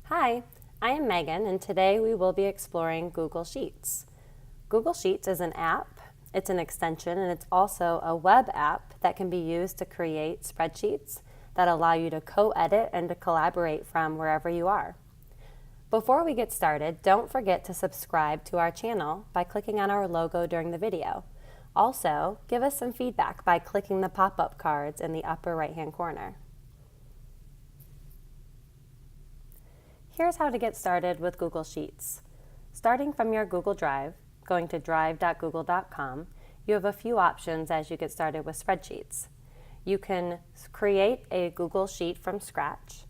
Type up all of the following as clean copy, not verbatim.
Hi, I am Megan, and today we will be exploring Google Sheets. Google Sheets is an app, it's an extension, and it's also a web app that can be used to create spreadsheets that allow you to co-edit and to collaborate from wherever you are. Before we get started, don't forget to subscribe to our channel by clicking on our logo during the video. Also, give us some feedback by clicking the pop-up cards in the upper right-hand corner. Here's how to get started with Google Sheets. Starting from your Google Drive, going to drive.google.com, you have a few options as you get started with spreadsheets. You can create a Google Sheet from scratch.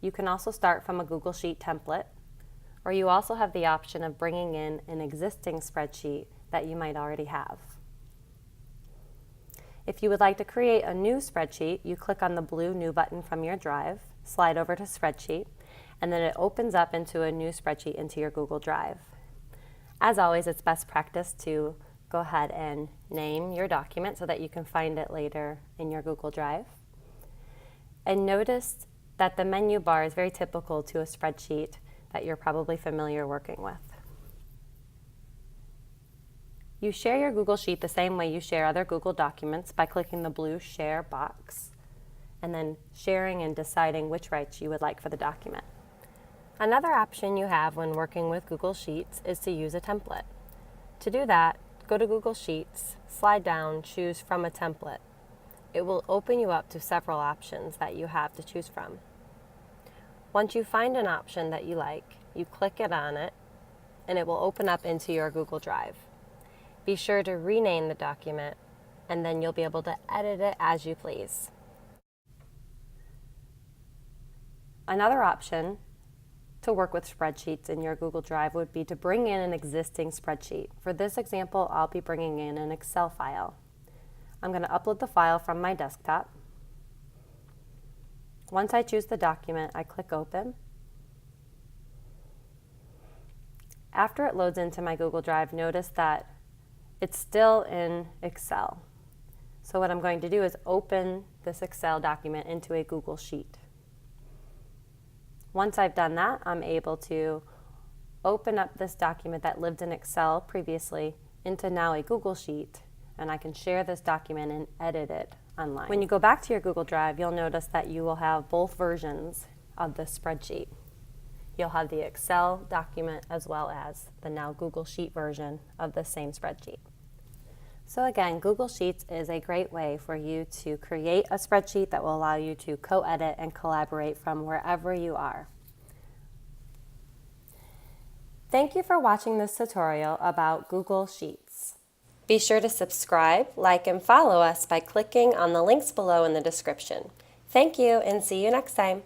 You can also start from a Google Sheet template, or you also have the option of bringing in an existing spreadsheet that you might already have. If you would like to create a new spreadsheet, you click on the blue New button from your Drive, slide over to Spreadsheet, and then it opens up into a new spreadsheet into your Google Drive. As always, it's best practice to go ahead and name your document so that you can find it later in your Google Drive. And notice that the menu bar is very typical to a spreadsheet that you're probably familiar working with. You share your Google Sheet the same way you share other Google documents by clicking the blue Share box and then sharing and deciding which rights you would like for the document. Another option you have when working with Google Sheets is to use a template. To do that, go to Google Sheets, slide down, choose from a template. It will open you up to several options that you have to choose from. Once you find an option that you like, you click it on it, and it will open up into your Google Drive. Be sure to rename the document, and then you'll be able to edit it as you please. Another option to work with spreadsheets in your Google Drive would be to bring in an existing spreadsheet. For this example, I'll be bringing in an Excel file. I'm going to upload the file from my desktop. Once I choose the document, I click Open. After it loads into my Google Drive, notice that it's still in Excel. So what I'm going to do is open this Excel document into a Google Sheet. Once I've done that, I'm able to open up this document that lived in Excel previously into now a Google Sheet, and I can share this document and edit it online. When you go back to your Google Drive, you'll notice that you will have both versions of the spreadsheet. You'll have the Excel document as well as the now Google Sheet version of the same spreadsheet. So again, Google Sheets is a great way for you to create a spreadsheet that will allow you to co-edit and collaborate from wherever you are. Thank you for watching this tutorial about Google Sheets. Be sure to subscribe, like, and follow us by clicking on the links below in the description. Thank you, and see you next time.